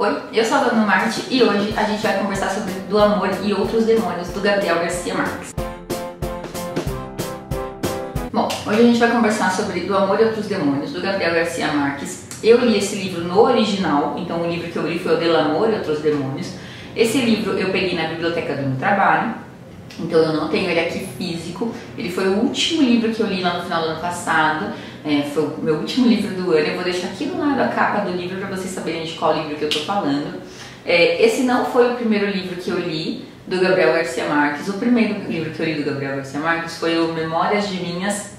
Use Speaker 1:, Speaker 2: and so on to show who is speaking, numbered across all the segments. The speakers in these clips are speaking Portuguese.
Speaker 1: Oi, eu sou a Dona Marte e hoje a gente vai conversar sobre Do Amor e Outros Demônios, do Gabriel Garcia Marques. Bom, hoje a gente vai conversar sobre Do Amor e Outros Demônios, do Gabriel Garcia Marques. Eu li esse livro no original, então o livro que eu li foi o Do Amor e Outros Demônios. Esse livro eu peguei na biblioteca do meu trabalho, então eu não tenho ele aqui físico. Ele foi o último livro que eu li lá no final do ano passado. Foi o meu último livro do ano. Eu vou deixar aqui do lado a capa do livro para vocês saberem de qual livro que eu tô falando. Esse não foi o primeiro livro que eu li do Gabriel Garcia Marques. O primeiro livro que eu li do Gabriel Garcia Marques foi o Memórias de Minhas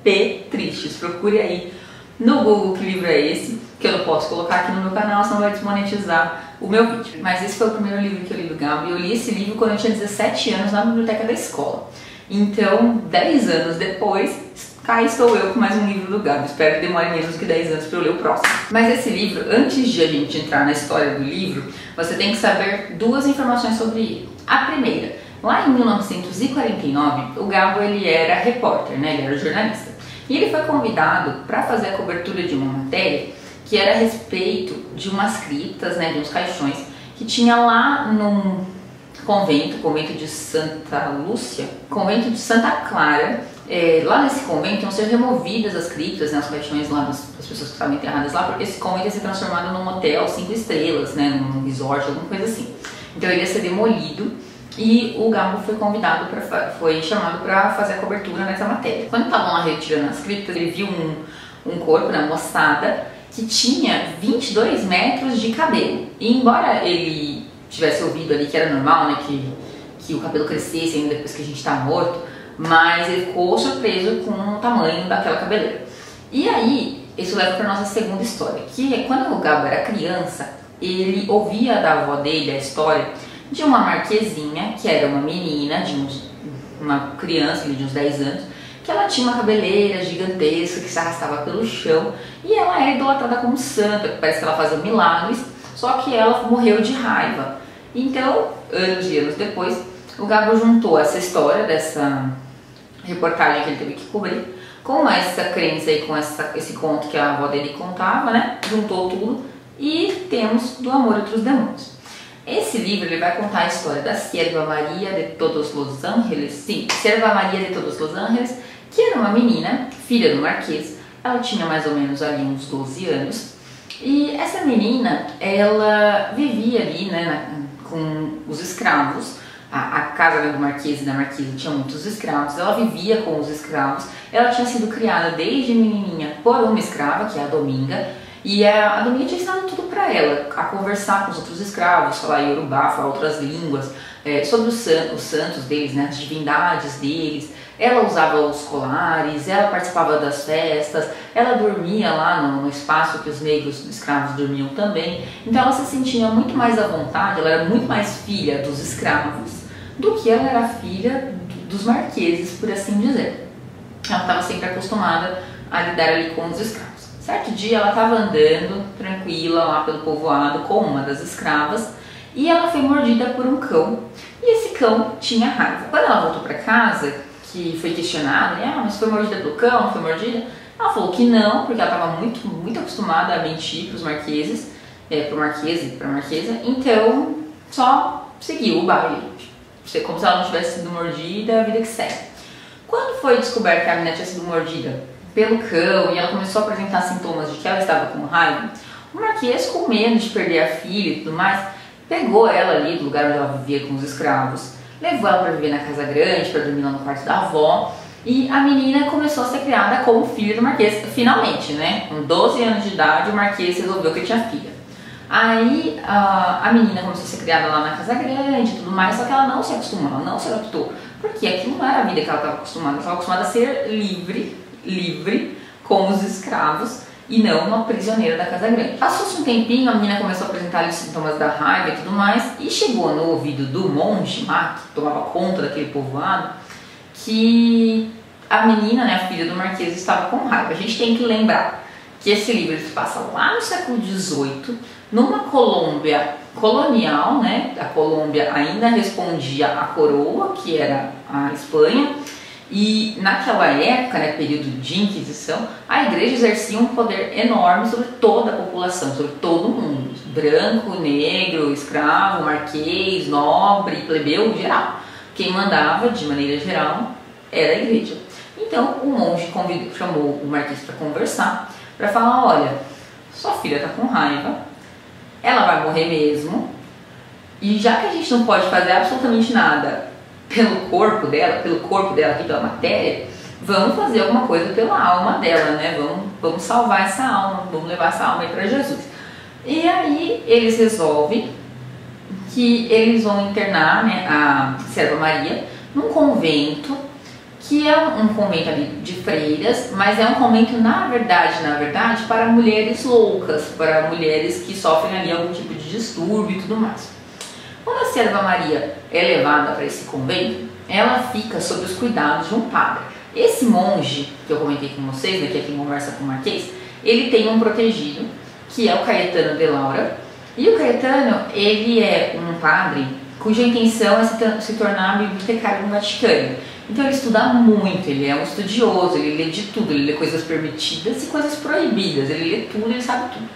Speaker 1: P. Tristes. Procure aí no Google que livro é esse, que eu não posso colocar aqui no meu canal, senão vai desmonetizar o meu vídeo. Mas esse foi o primeiro livro que eu li do Gabi. Eu li esse livro quando eu tinha 17 anos na biblioteca da escola. Então, 10 anos depois, cá estou eu com mais um livro do Gabi. Espero que demore menos que 10 anos para eu ler o próximo. Mas esse livro, antes de a gente entrar na história do livro, você tem que saber duas informações sobre ele. A primeira, lá em 1949, o Gabo ele era repórter, né? Ele era jornalista. E ele foi convidado para fazer a cobertura de uma matéria que era a respeito de umas criptas, né, de uns caixões que tinha lá num convento de Santa Lúcia, convento de Santa Clara. Lá nesse convento iam ser removidas as criptas, né, os caixões lá das pessoas que estavam enterradas lá, porque esse convento ia ser transformado num hotel 5 estrelas, né, num resort, alguma coisa assim. Então ele ia ser demolido. E o Gabo foi chamado para fazer a cobertura nessa matéria. Quando estavam lá retirando as criptas, ele viu um corpo, né, uma moçada, que tinha 22 metros de cabelo. E embora ele tivesse ouvido ali que era normal, né, que o cabelo crescesse ainda depois que a gente está morto, mas ele ficou surpreso com o tamanho daquela cabeleira. E aí, isso leva para nossa segunda história, que é quando o Gabo era criança, ele ouvia da avó dele a história de uma marquesinha, que era uma menina, uma criança de uns 10 anos, que ela tinha uma cabeleira gigantesca que se arrastava pelo chão e ela era idolatrada como santa, parece que ela fazia milagres, só que ela morreu de raiva. Então, anos e anos depois, o Gabo juntou essa história dessa reportagem que ele teve que cobrir com essa crença e com esse conto que a avó dele contava, né? Juntou tudo e temos Do Amor e Outros Demônios. Esse livro ele vai contar a história da Sierva Maria de Todos los Ángeles, Sierva Maria de Todos los Ángeles, que era uma menina, filha do Marquês. Ela tinha mais ou menos ali uns 12 anos, e essa menina, ela vivia ali, né, com os escravos. A casa do Marquês e da Marquesa tinha muitos escravos, ela vivia com os escravos. Ela tinha sido criada desde menininha por uma escrava, que é a Dominga. E a Dominga tinha ensinado tudo pra ela, a conversar com os outros escravos, falar iorubá, falar outras línguas, sobre os santos deles, né, as divindades deles. Ela usava os colares, ela participava das festas, ela dormia lá no espaço que os negros escravos dormiam também. Então ela se sentia muito mais à vontade, ela era muito mais filha dos escravos do que ela era filha dos marqueses, por assim dizer. Ela estava sempre acostumada a lidar ali com os escravos. Certo dia ela estava andando tranquila lá pelo povoado com uma das escravas e ela foi mordida por um cão, e esse cão tinha raiva. Quando ela voltou para casa, que foi questionada, mas foi mordida pelo cão, não foi mordida? Ela falou que não, porque ela estava muito acostumada a mentir para os marqueses, para o marquês e para a marquesa, então só seguiu o baile, como se ela não tivesse sido mordida, a vida que segue. Quando foi descoberto que a menina tinha sido mordida pelo cão e ela começou a apresentar sintomas de que ela estava com raiva, o Marquês, com medo de perder a filha e tudo mais, pegou ela ali do lugar onde ela vivia com os escravos, levou ela para viver na casa grande, para dormir lá no quarto da avó, e a menina começou a ser criada como filha do Marquês, finalmente, né? Com 12 anos de idade, o Marquês resolveu que tinha filha. Aí a menina começou a ser criada lá na casa grande e tudo mais, só que ela não se acostumou, ela não se adaptou, porque aquilo não era a vida que ela estava acostumada a ser livre com os escravos e não uma prisioneira da casa grande. Passou-se um tempinho, a menina começou a apresentar os sintomas da raiva e tudo mais, e chegou no ouvido do monge lá, que tomava conta daquele povoado, que a menina, né, a filha do Marquês, estava com raiva. A gente tem que lembrar que esse livro se passa lá no século XVIII, numa Colômbia colonial, né? A Colômbia ainda respondia à coroa, que era a Espanha. E naquela época, né, período de Inquisição, a igreja exercia um poder enorme sobre toda a população, sobre todo mundo. branco, negro, escravo, marquês, nobre, plebeu, geral. Quem mandava, de maneira geral, era a igreja. Então o monge chamou o marquês para conversar, para falar: olha, sua filha está com raiva, ela vai morrer mesmo, e já que a gente não pode fazer absolutamente nada pelo corpo dela aqui, pela matéria, vamos fazer alguma coisa pela alma dela, né? Vamos salvar essa alma, vamos levar essa alma aí para Jesus. E aí eles resolvem que eles vão internar, né, a Serva Maria num convento, que é um convento ali de freiras, mas é um convento, na verdade, para mulheres loucas, para mulheres que sofrem ali algum tipo de distúrbio e tudo mais. Quando a Serva Maria é levada para esse convento, ela fica sob os cuidados de um padre. Esse monge, que eu comentei com vocês, né, que é quem conversa com o Marquês, ele tem um protegido, que é o Caetano de Laura. E o Caetano, ele é um padre cuja intenção é se tornar bibliotecário no Vaticano. Então ele estuda muito, ele é um estudioso, ele lê de tudo, ele lê coisas permitidas e coisas proibidas, ele lê tudo, ele sabe tudo.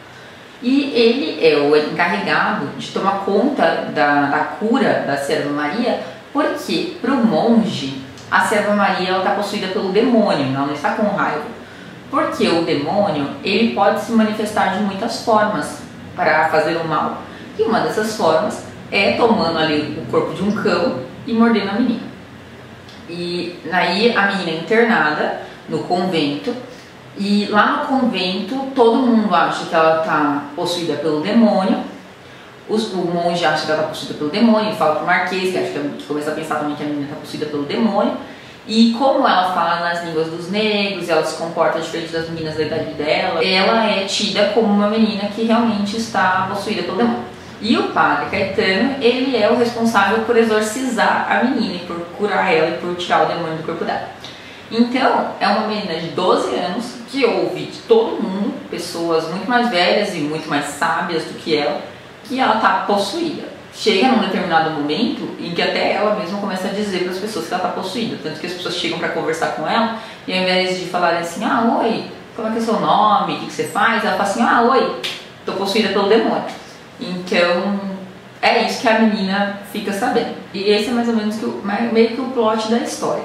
Speaker 1: E ele é o encarregado de tomar conta da cura da Serva Maria, porque para o monge, a Serva Maria está possuída pelo demônio, ela não está com raiva. Porque o demônio, ele pode se manifestar de muitas formas para fazer o mal. E uma dessas formas é tomando ali o corpo de um cão e mordendo a menina. E aí a menina é internada no convento, e lá no convento todo mundo acha que ela está possuída pelo demônio. O monge acha que ela está possuída pelo demônio, ele fala para o Marquês, que começa a pensar também que a menina está possuída pelo demônio. E como ela fala nas línguas dos negros, ela se comporta diferente das meninas da idade dela, ela é tida como uma menina que realmente está possuída pelo demônio. E o padre Caetano, ele é o responsável por exorcizar a menina e por curar ela e por tirar o demônio do corpo dela. Então, é uma menina de 12 anos que ouve de todo mundo, pessoas muito mais velhas e muito mais sábias do que ela está possuída. Chega num determinado momento em que até ela mesma começa a dizer para as pessoas que ela está possuída. Tanto que as pessoas chegam para conversar com ela e ao invés de falarem assim: ah, oi, como é que é o seu nome, o que você faz? Ela fala assim: ah, oi, estou possuída pelo demônio. Então, é isso que a menina fica sabendo. E esse é mais ou menos meio que o plot da história.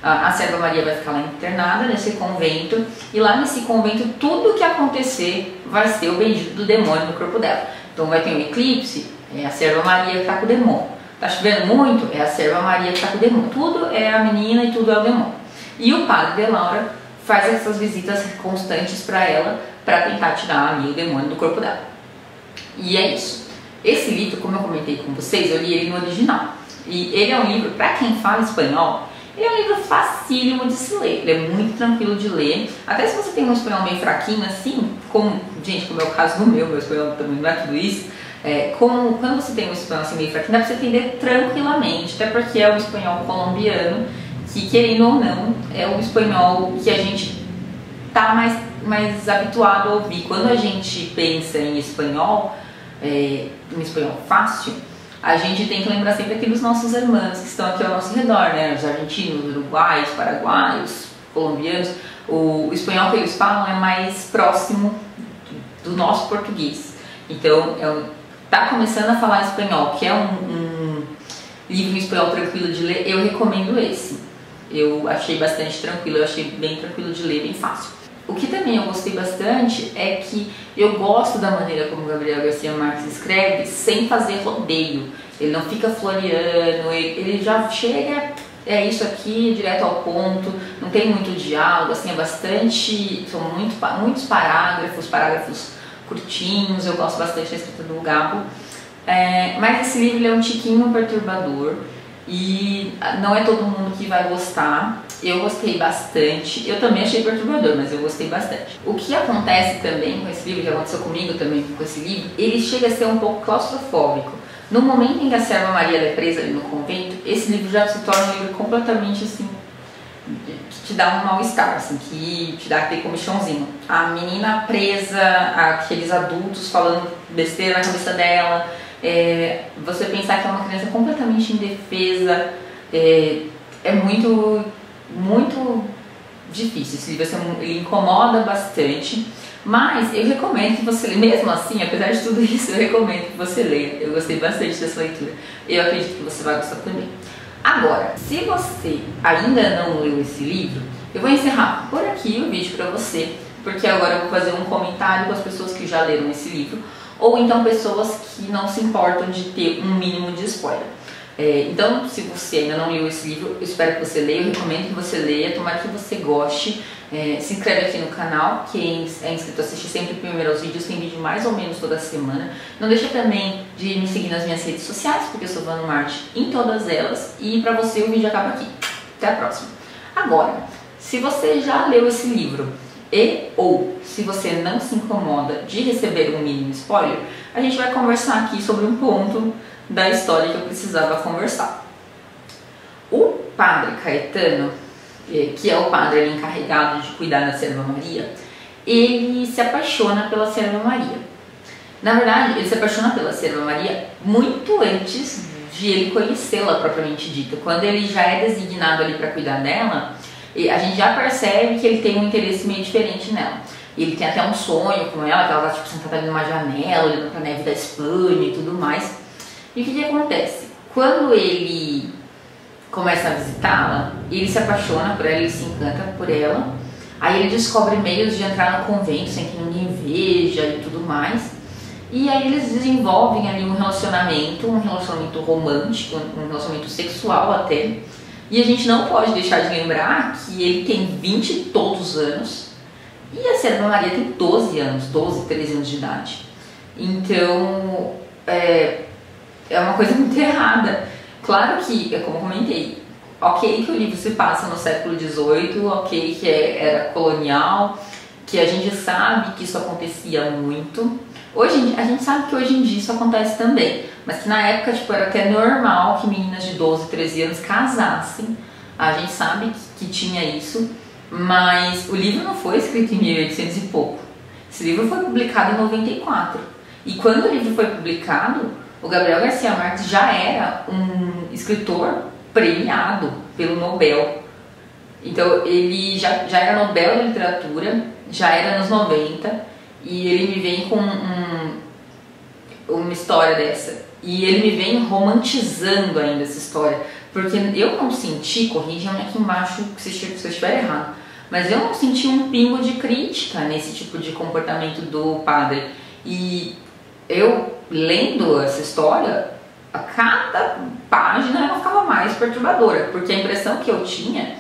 Speaker 1: A Serva Maria vai ficar lá internada nesse convento, e lá nesse convento tudo o que acontecer vai ser o bendito do demônio no corpo dela. Então vai ter um eclipse, é a Serva Maria que está com o demônio. Tá chovendo muito, é a Serva Maria que está com o demônio. Tudo é a menina e tudo é o demônio. E o padre de Laura faz essas visitas constantes para ela, para tentar tirar ali o demônio do corpo dela. E é isso. Esse livro, como eu comentei com vocês, eu li ele no original. E ele é um livro, para quem fala espanhol, ele é um livro facílimo de se ler. Ele é muito tranquilo de ler. Até se você tem um espanhol meio fraquinho, assim, como é o caso do meu espanhol também não é tudo isso. Quando você tem um espanhol assim, meio fraquinho, dá pra você entender tranquilamente. Até porque é o espanhol colombiano, que querendo ou não, é o espanhol que a gente tá mais habituado a ouvir. Quando a gente pensa em espanhol, um espanhol fácil, a gente tem que lembrar sempre aqui dos nossos irmãos que estão aqui ao nosso redor, né? Os argentinos, os uruguaios, paraguaios, colombianos. O espanhol que eles falam é mais próximo do nosso português. Então, tá começando a falar espanhol, que é um livro em espanhol tranquilo de ler, eu recomendo esse. Eu achei bastante tranquilo, eu achei bem tranquilo de ler, bem fácil. O que também eu gostei bastante é que eu gosto da maneira como Gabriel Garcia Marques escreve, sem fazer rodeio. Ele não fica floreando, ele já chega, é isso aqui, direto ao ponto, não tem muito diálogo, assim, são muitos parágrafos curtinhos. Eu gosto bastante da escrita do Gabo. Mas esse livro ele é um tiquinho perturbador e não é todo mundo que vai gostar. Eu gostei bastante, eu também achei perturbador, mas eu gostei bastante. O que acontece também com esse livro, que aconteceu comigo também com esse livro, ele chega a ser um pouco claustrofóbico. No momento em que a Serva Maria é presa ali no convento, esse livro já se torna um livro completamente assim, que te dá um mal-estar, assim, que te dá aquele comichãozinho. A menina presa, aqueles adultos falando besteira na cabeça dela, você pensar que é uma criança completamente indefesa, é muito difícil. Esse livro ele incomoda bastante, Mas eu recomendo que você leia, mesmo assim, apesar de tudo isso, eu recomendo que você leia. Eu gostei bastante dessa leitura. Eu acredito que você vai gostar também. Agora, se você ainda não leu esse livro, eu vou encerrar por aqui o vídeo para você, porque agora eu vou fazer um comentário com as pessoas que já leram esse livro, ou então pessoas que não se importam de ter um mínimo de spoiler. Então, se você ainda não leu esse livro, eu espero que você leia, eu recomendo que você leia, tomara que você goste. Se inscreve aqui no canal, quem é inscrito assiste sempre primeiro aos vídeos, tem vídeo mais ou menos toda semana. Não deixa também de me seguir nas minhas redes sociais, porque eu sou Vano Marte em todas elas. E pra você o vídeo acaba aqui. Até a próxima. Agora, se você já leu esse livro ou se você não se incomoda de receber um mínimo spoiler, a gente vai conversar aqui sobre um ponto da história que eu precisava conversar. O padre Caetano, que é o padre ali encarregado de cuidar da Serva Maria, ele se apaixona pela Serva Maria. Na verdade, ele se apaixona pela Serva Maria muito antes de ele conhecê-la propriamente dita. Quando ele já é designado ali para cuidar dela, a gente já percebe que ele tem um interesse meio diferente nela. Ele tem até um sonho com ela, que ela tá tipo, sentada ali numa janela, olhando pra neve da Espanha e tudo mais. E o que acontece? Quando ele começa a visitá-la, ele se apaixona por ela, ele se encanta por ela. Aí ele descobre meios de entrar no convento sem que ninguém veja e tudo mais. E aí eles desenvolvem ali um relacionamento romântico, um relacionamento sexual até. E a gente não pode deixar de lembrar que ele tem 20 e todos anos e a Serva Maria tem 12 anos, 12, 13 anos de idade. Então, é uma coisa muito errada. Claro que, como eu comentei, ok que o livro se passa no século XVIII, ok que era colonial, que a gente sabe que isso acontecia muito. A gente sabe que hoje em dia isso acontece também, mas que na época tipo, era até normal que meninas de 12, 13 anos casassem. A gente sabe que tinha isso, mas o livro não foi escrito em 1800 e pouco. Esse livro foi publicado em 94. E quando o livro foi publicado, o Gabriel Garcia Marques já era um escritor premiado pelo Nobel. Então ele já era Nobel da Literatura, já era nos 90, e ele me vem com uma história dessa. E ele me vem romantizando ainda essa história. Porque eu não senti, corrijam-me aqui embaixo se eu estiver errado, mas eu não senti um pingo de crítica nesse tipo de comportamento do padre. E eu, lendo essa história, a cada página ela ficava mais perturbadora. Porque a impressão que eu tinha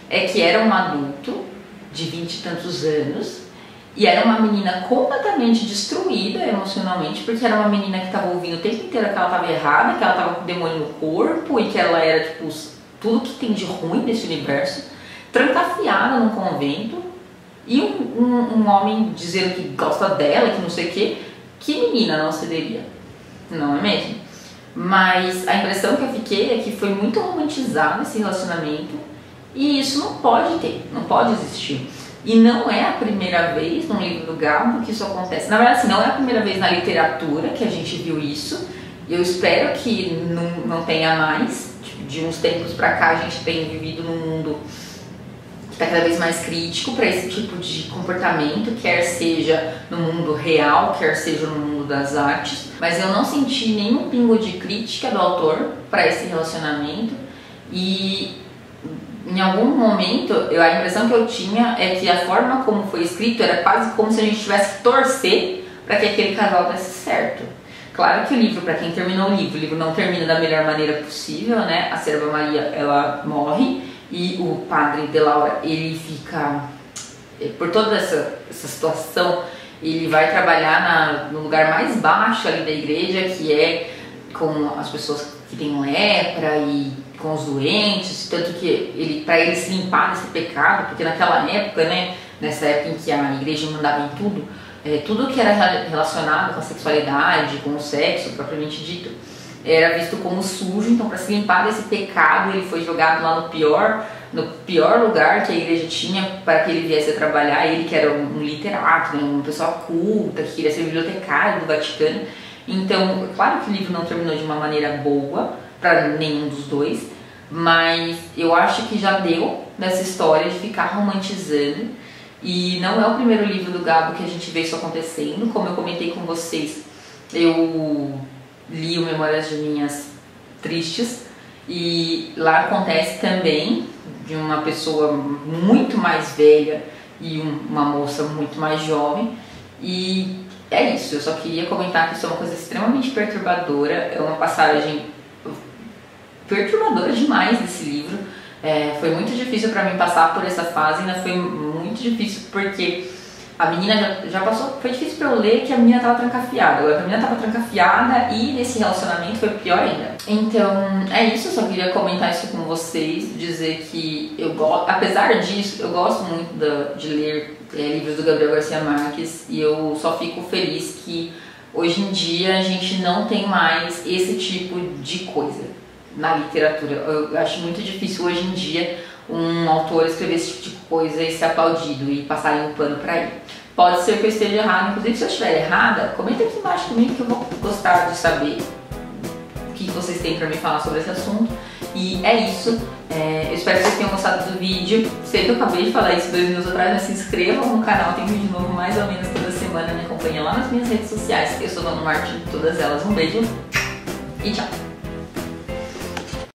Speaker 1: é que era um adulto de 20 e tantos anos e era uma menina completamente destruída emocionalmente, porque era uma menina que estava ouvindo o tempo inteiro que ela estava errada, que ela estava com o demônio no corpo e que ela era tipo tudo que tem de ruim nesse universo, trancafiada num convento, e um homem dizendo que gosta dela, que não sei o que menina não cederia, não é mesmo? Mas a impressão que eu fiquei é que foi muito romantizado esse relacionamento, e isso não pode ter, não pode existir. E não é a primeira vez no livro do Gabo que isso acontece. Na verdade, assim, não é a primeira vez na literatura que a gente viu isso. E eu espero que não tenha mais. De uns tempos pra cá a gente tem vivido num mundo que está cada vez mais crítico para esse tipo de comportamento, quer seja no mundo real, quer seja no mundo das artes. Mas eu não senti nenhum pingo de crítica do autor para esse relacionamento. E em algum momento, a impressão que eu tinha é que a forma como foi escrito era quase como se a gente tivesse que torcer para que aquele casal desse certo. Claro que o livro, para quem terminou o livro não termina da melhor maneira possível, né? A Serva Maria, ela morre e o padre de Laura, ele fica, por toda essa situação, ele vai trabalhar no lugar mais baixo ali da igreja, que é com as pessoas que têm lepra e com os doentes, tanto que para ele se limpar desse pecado, porque naquela época, né, nessa época em que a igreja mandava em tudo que era relacionado com a sexualidade, com o sexo propriamente dito, era visto como sujo. Então, para se limpar desse pecado, ele foi jogado lá no pior lugar que a igreja tinha para que ele viesse a trabalhar. Ele que era um literato, né, uma pessoa culta, que queria ser bibliotecário do Vaticano. Então, claro que o livro não terminou de uma maneira boa para nenhum dos dois, mas eu acho que já deu nessa história de ficar romantizando E não é o primeiro livro do Gabo que a gente vê isso acontecendo. Como eu comentei com vocês, eu li o Memórias de Minhas Tristes e lá acontece também de uma pessoa muito mais velha e uma moça muito mais jovem. E é isso, eu só queria comentar que isso é uma coisa extremamente perturbadora, é uma passagem perturbadora demais desse livro. Foi muito difícil pra mim passar por essa fase, ainda foi muito difícil porque a menina já passou, foi difícil pra eu ler que a menina tava trancafiada, agora a menina tava trancafiada e nesse relacionamento foi pior ainda. Então é isso, eu só queria comentar isso com vocês, dizer que eu gosto, apesar disso, eu gosto muito de ler livros do Gabriel Garcia Marques e eu só fico feliz que hoje em dia a gente não tem mais esse tipo de coisa na literatura. Eu acho muito difícil hoje em dia um autor escrever esse tipo de coisa e ser aplaudido e passarem um pano pra ele. Pode ser que eu esteja errada, inclusive se eu estiver errada, comenta aqui embaixo comigo que eu vou gostar de saber o que vocês têm pra me falar sobre esse assunto. E é isso, eu espero que vocês tenham gostado do vídeo. Sei que eu acabei de falar isso 2 minutos atrás, mas se inscrevam no canal, tem vídeo novo mais ou menos toda semana, me acompanha lá nas minhas redes sociais. Eu sou Dona Martin, todas elas. Um beijo e tchau!